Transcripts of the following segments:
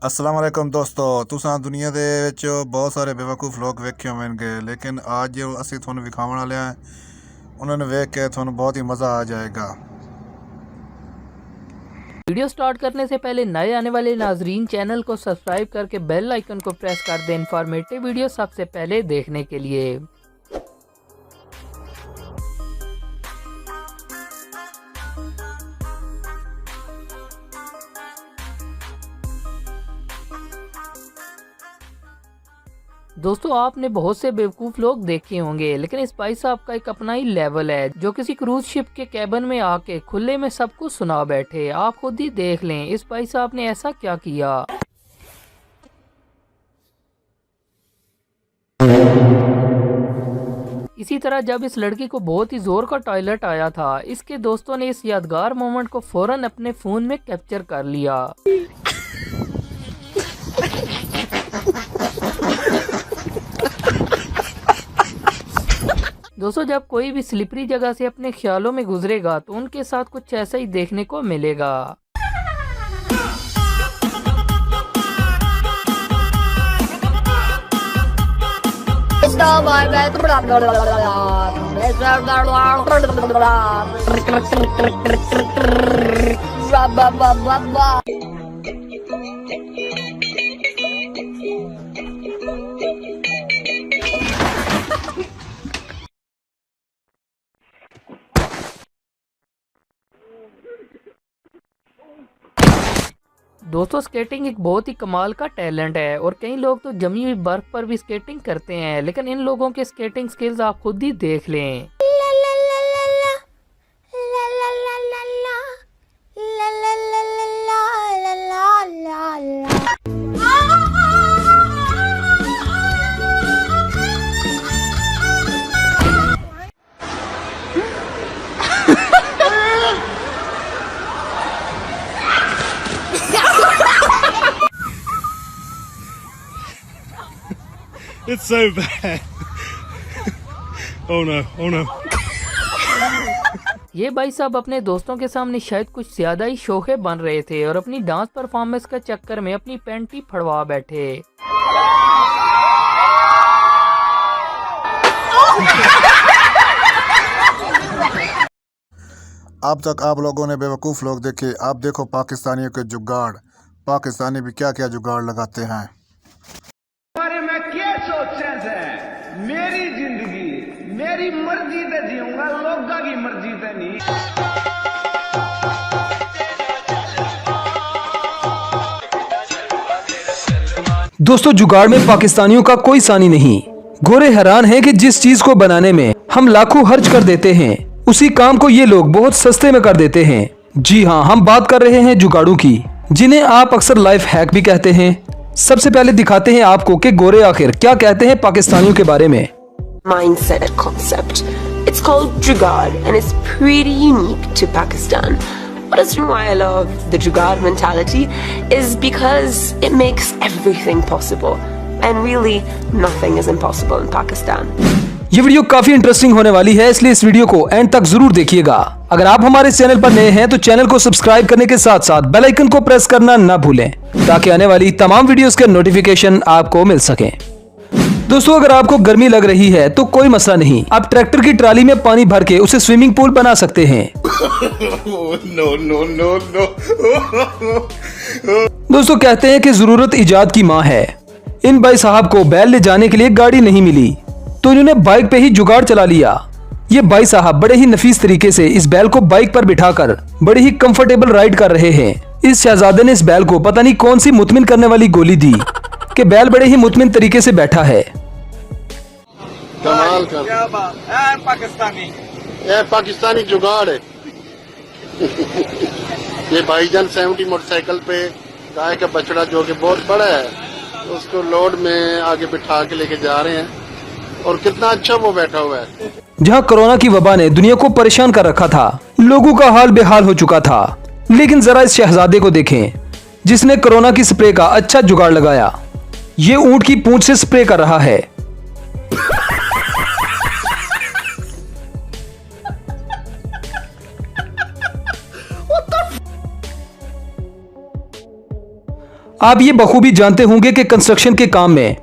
अस्सलाम वालेकुम दोस्तों तुसां दुनिया दे विच बहुत सारे बेवकूफ़ लोग वेखे होवणगे लेकिन आज जो असीं तुहानूं विखावण वाले हैं उन्होंने वेख के तुहानूं बहुत ही मज़ा आ जाएगा। वीडियो स्टार्ट करने से पहले नए आने वाले नाजरीन चैनल को सब्सक्राइब करके बेल आइकन को प्रेस कर दें इन्फॉर्मेटिव वीडियो सबसे पहले देखने के लिए। दोस्तों आपने बहुत से बेवकूफ़ लोग देखे होंगे लेकिन इस भाई साहब का एक अपना ही लेवल है जो किसी क्रूज शिप के कैबिन में आके खुले में सब कुछ सुना बैठे। आप खुद ही देख लें इस भाई साहब ने ऐसा क्या किया। इसी तरह जब इस लड़की को बहुत ही जोर का टॉयलेट आया था इसके दोस्तों ने इस यादगार मोमेंट को फौरन अपने फोन में कैप्चर कर लिया। दोस्तों जब कोई भी स्लिपरी जगह से अपने ख्यालों में गुजरेगा तो उनके साथ कुछ ऐसा ही देखने को मिलेगा। दोस्तों स्केटिंग एक बहुत ही कमाल का टैलेंट है और कई लोग तो जमी हुई बर्फ पर भी स्केटिंग करते हैं लेकिन इन लोगों के स्केटिंग स्किल्स आप खुद ही देख लें। It's so bad. Oh no, oh no. ये भाई साहब अपने दोस्तों के सामने शायद कुछ ज्यादा ही शोखे बन रहे थे और अपनी डांस परफॉर्मेंस के चक्कर में अपनी पैंट ही फड़वा बैठे। अब तक आप लोगों ने बेवकूफ़ लोग देखे, आप देखो पाकिस्तानियों के जुगाड़। पाकिस्तानी भी क्या क्या जुगाड़ लगाते हैं। बारे में क्या सोचते हैं? मेरी जिंदगी मेरी मर्जी से जीऊंगा, लोगों की मर्जी से नहीं। दोस्तों जुगाड़ में पाकिस्तानियों का कोई सानी नहीं। गोरे हैरान हैं कि जिस चीज को बनाने में हम लाखों खर्च कर देते हैं उसी काम को ये लोग बहुत सस्ते में कर देते हैं। जी हाँ, हम बात कर रहे हैं जुगाड़ों की, जिन्हें आप अक्सर लाइफ हैक भी कहते हैं। सबसे पहले दिखाते हैं आपको कि गोरे आखिर क्या कहते हैं पाकिस्तानियों के बारे में। Mindset concept. It's called Jugaad and it's pretty unique to Pakistan. What is why I love the Jugaad mentality is because it makes everything possible and really nothing is impossible in Pakistan. ये video काफी interesting होने वाली है इसलिए इस video को and तक जरूर देखिएगा। अगर आप हमारे चैनल पर नए हैं तो चैनल को सब्सक्राइब करने के साथ साथ बेल आइकन को प्रेस करना ना भूलें ताकि आने वाली तमाम वीडियोस के नोटिफिकेशन आपको मिल सकें। दोस्तों अगर आपको गर्मी लग रही है तो कोई मसला नहीं, आप ट्रैक्टर की ट्राली में पानी भर के उसे स्विमिंग पूल बना सकते हैं। दोस्तों कहते हैं कि जरूरत इजाद की माँ है। इन भाई साहब को बैल ले जाने के लिए गाड़ी नहीं मिली तो इन्होंने बाइक पे ही जुगाड़ चला लिया। ये भाई साहब बड़े ही नफीस तरीके से इस बैल को बाइक पर बिठाकर बड़े ही कंफर्टेबल राइड कर रहे हैं। इस शहजादे ने इस बैल को पता नहीं कौन सी मुतमिन करने वाली गोली दी कि बैल बड़े ही मुतमिन तरीके से बैठा है। कमाल कर, क्या बात है, पाकिस्तानी ये पाकिस्तानी जुगाड़ है। ये भाईजान 70 मोटरसाइकिल पे गाय का बछड़ा जो कि बहुत बड़ा है उसको लोड में आगे बिठा के लेके जा रहे हैं और कितना अच्छा वो बैठा हुआ है। जहां कोरोना की वबा ने दुनिया को परेशान कर रखा था, लोगों का हाल बेहाल हो चुका था, लेकिन जरा इस शहजादे को देखें जिसने कोरोना की स्प्रे का अच्छा जुगाड़ लगाया। ये ऊंट की पूंछ से स्प्रे कर रहा है। आप ये बखूबी जानते होंगे कि कंस्ट्रक्शन के काम में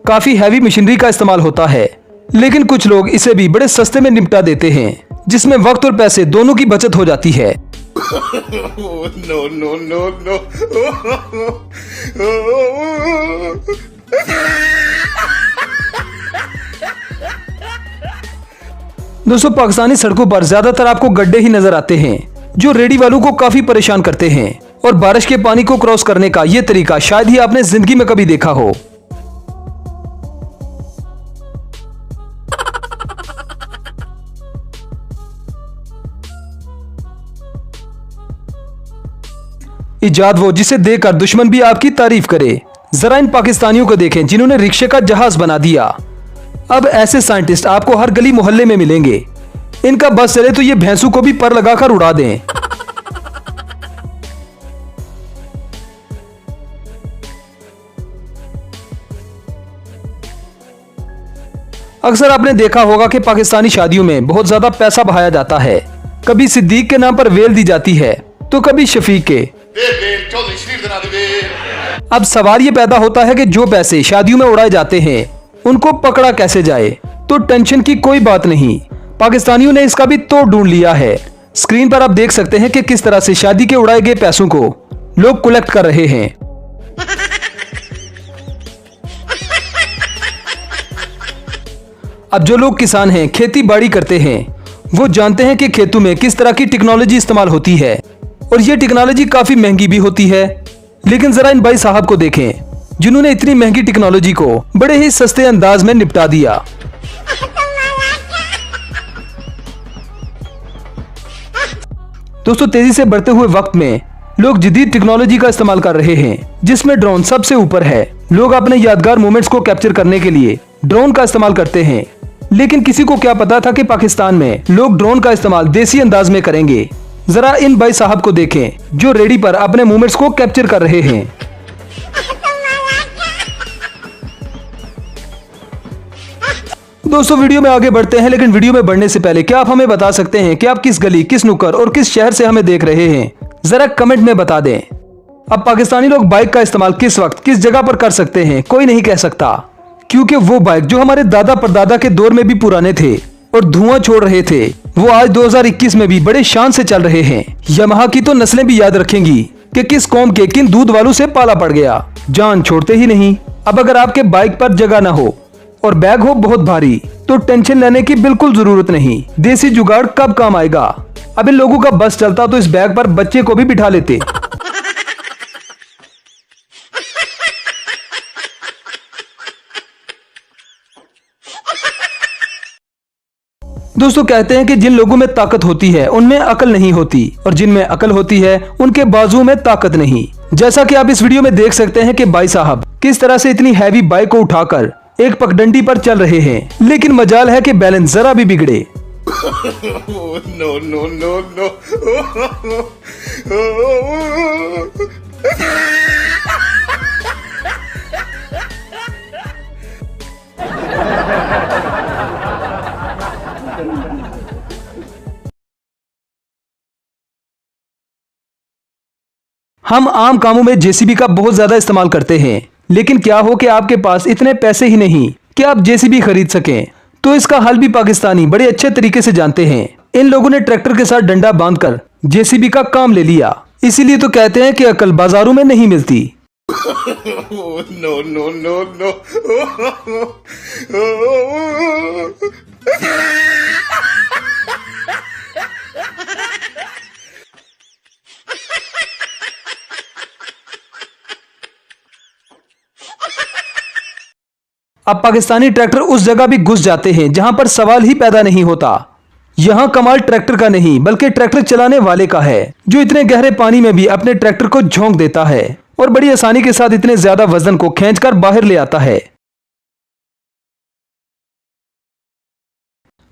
काफी हैवी मशीनरी का इस्तेमाल होता है, लेकिन कुछ लोग इसे भी बड़े सस्ते में निपटा देते हैं, जिसमें वक्त और पैसे दोनों की बचत हो जाती है। दोस्तों, पाकिस्तानी सड़कों पर ज्यादातर आपको गड्ढे ही नजर आते हैं, जो रेडी वालों को काफी परेशान करते हैं। और बारिश के पानी को क्रॉस करने का यह तरीका शायद ही आपने जिंदगी में कभी देखा हो। इजाद वो जिसे देखकर दुश्मन भी आपकी तारीफ करे। जरा इन पाकिस्तानियों को देखें जिन्होंने रिक्शे का जहाज बना दिया। अब ऐसे साइंटिस्ट आपको हर गली मोहल्ले में मिलेंगे। इनका बस चले तो ये भैंसों को भी पर लगाकर उड़ा दें। अक्सर आपने देखा होगा कि पाकिस्तानी शादियों में बहुत ज्यादा पैसा बहाया जाता है। कभी सिद्दीक के नाम पर वेल दी जाती है तो कभी शफीक के। अब सवाल ये पैदा होता है कि जो पैसे शादियों में उड़ाए जाते हैं उनको पकड़ा कैसे जाए। तो टेंशन की कोई बात नहीं, पाकिस्तानियों ने इसका भी तोड़ ढूंढ लिया है। स्क्रीन पर आप देख सकते हैं कि किस तरह से शादी के उड़ाए गए पैसों को लोग कलेक्ट कर रहे हैं। अब जो लोग किसान हैं, खेती बाड़ी करते हैं, वो जानते हैं कि खेतों में किस तरह की टेक्नोलॉजी इस्तेमाल होती है और ये टेक्नोलॉजी काफी महंगी भी होती है। लेकिन जरा इन भाई साहब को देखें जिन्होंने इतनी महंगी टेक्नोलॉजी को बड़े ही सस्ते अंदाज में निपटा दिया। दोस्तों, तेजी से बढ़ते हुए वक्त में लोग जदीद टेक्नोलॉजी का इस्तेमाल कर रहे हैं, जिसमें ड्रोन सबसे ऊपर है। लोग अपने यादगार मोमेंट्स को कैप्चर करने के लिए ड्रोन का इस्तेमाल करते हैं, लेकिन किसी को क्या पता था कि पाकिस्तान में लोग ड्रोन का इस्तेमाल देसी अंदाज में करेंगे। जरा इन भाई साहब को देखें जो रेडी पर अपने मोमेंट्स को कैप्चर कर रहे हैं। दोस्तों, वीडियो में आगे बढ़ते हैं, लेकिन वीडियो में बढ़ने से पहले क्या आप हमें बता सकते हैं कि आप किस गली, किस नुक्कड़ और किस शहर से हमें देख रहे हैं? जरा कमेंट में बता दें। अब पाकिस्तानी लोग बाइक का इस्तेमाल किस वक्त, किस जगह पर कर सकते हैं, कोई नहीं कह सकता, क्योंकि वो बाइक जो हमारे दादा परदादा के दौर में भी पुराने थे और धुआं छोड़ रहे थे, वो आज 2021 में भी बड़े शान से चल रहे हैं। यामाहा की तो नस्लें भी याद रखेंगी कि किस कौम के किन दूध वालों से पाला पड़ गया, जान छोड़ते ही नहीं। अब अगर आपके बाइक पर जगह ना हो और बैग हो बहुत भारी, तो टेंशन लेने की बिल्कुल जरूरत नहीं। देसी जुगाड़ कब काम आएगा। अब इन लोगों का बस चलता तो इस बैग पर बच्चे को भी बिठा लेते। दोस्तों, कहते हैं कि जिन लोगों में ताकत होती है उनमें अकल नहीं होती, और जिनमें अकल होती है उनके बाजुओं में ताकत नहीं। जैसा कि आप इस वीडियो में देख सकते हैं कि भाई साहब किस तरह से इतनी हैवी बाइक को उठाकर एक पगडंडी पर चल रहे हैं, लेकिन मजाल है कि बैलेंस जरा भी बिगड़े। no, no, no, no. हम आम कामों में जेसीबी का बहुत ज्यादा इस्तेमाल करते हैं, लेकिन क्या हो कि आपके पास इतने पैसे ही नहीं कि आप जेसीबी खरीद सकें, तो इसका हल भी पाकिस्तानी बड़े अच्छे तरीके से जानते हैं। इन लोगों ने ट्रैक्टर के साथ डंडा बांधकर जेसीबी का काम ले लिया। इसीलिए तो कहते हैं कि अकल बाजारों में नहीं मिलती। no, no, no, no. अब पाकिस्तानी ट्रैक्टर उस जगह भी घुस जाते हैं जहां पर सवाल ही पैदा नहीं होता। यहां कमाल ट्रैक्टर का नहीं बल्कि ट्रैक्टर चलाने वाले का है, जो इतने गहरे पानी में भी अपने ट्रैक्टर को झोंक देता है और बड़ी आसानी के साथ इतने ज्यादा वजन को खींचकर बाहर ले आता है।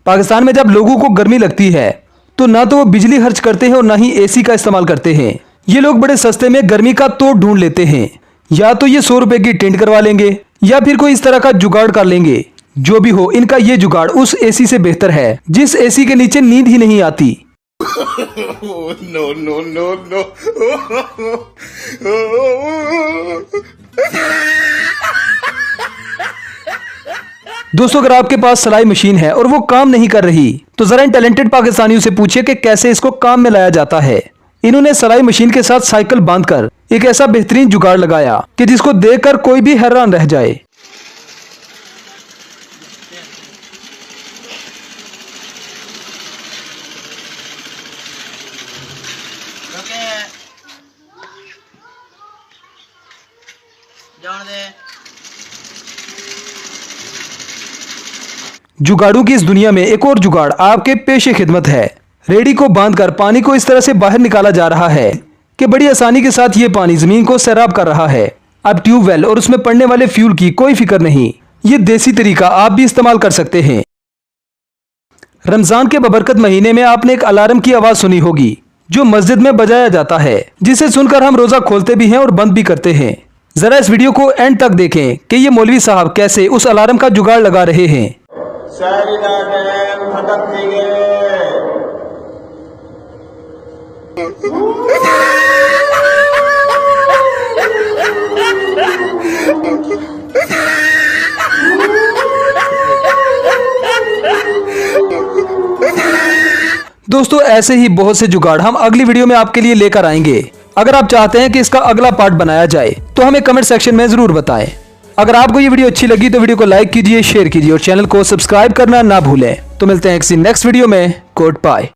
पाकिस्तान में जब लोगों को गर्मी लगती है तो ना तो वो बिजली खर्च करते हैं और ना ही एसी का इस्तेमाल करते हैं। ये लोग बड़े सस्ते में गर्मी का तोड़ ढूंढ लेते हैं। या तो ये 100 रुपए की टेंट करवा लेंगे या फिर कोई इस तरह का जुगाड़ कर लेंगे। जो भी हो, इनका ये जुगाड़ उस एसी से बेहतर है जिस एसी के नीचे नींद ही नहीं आती। दोस्तों, अगर आपके पास सिलाई मशीन है और वो काम नहीं कर रही तो जरा इन टैलेंटेड पाकिस्तानियों से पूछिए कि कैसे इसको काम में लाया जाता है। इन्होंने सिलाई मशीन के साथ साइकिल बांधकर एक ऐसा बेहतरीन जुगाड़ लगाया कि जिसको देखकर कोई भी हैरान रह जाए। जुगाड़ों की इस दुनिया में एक और जुगाड़ आपके पेशे खिदमत है। रेडी को बांधकर पानी को इस तरह से बाहर निकाला जा रहा है कि बड़ी आसानी के साथ ये पानी जमीन को सैराब कर रहा है। अब ट्यूबवेल और उसमें पड़ने वाले फ्यूल की कोई फिक्र नहीं। ये देसी तरीका आप भी इस्तेमाल कर सकते हैं। रमजान के बबरकत महीने में आपने एक अलार्म की आवाज सुनी होगी जो मस्जिद में बजाया जाता है, जिसे सुनकर हम रोजा खोलते भी हैं और बंद भी करते हैं। जरा इस वीडियो को एंड तक देखें कि ये मौलवी साहब कैसे उस अलार्म का जुगाड़ लगा रहे हैं। दोस्तों, ऐसे ही बहुत से जुगाड़ हम अगली वीडियो में आपके लिए लेकर आएंगे। अगर आप चाहते हैं कि इसका अगला पार्ट बनाया जाए तो हमें कमेंट सेक्शन में जरूर बताएं। अगर आपको ये वीडियो अच्छी लगी तो वीडियो को लाइक कीजिए, शेयर कीजिए और चैनल को सब्सक्राइब करना ना भूलें। तो मिलते हैं किसी नेक्स्ट वीडियो में। Good bye.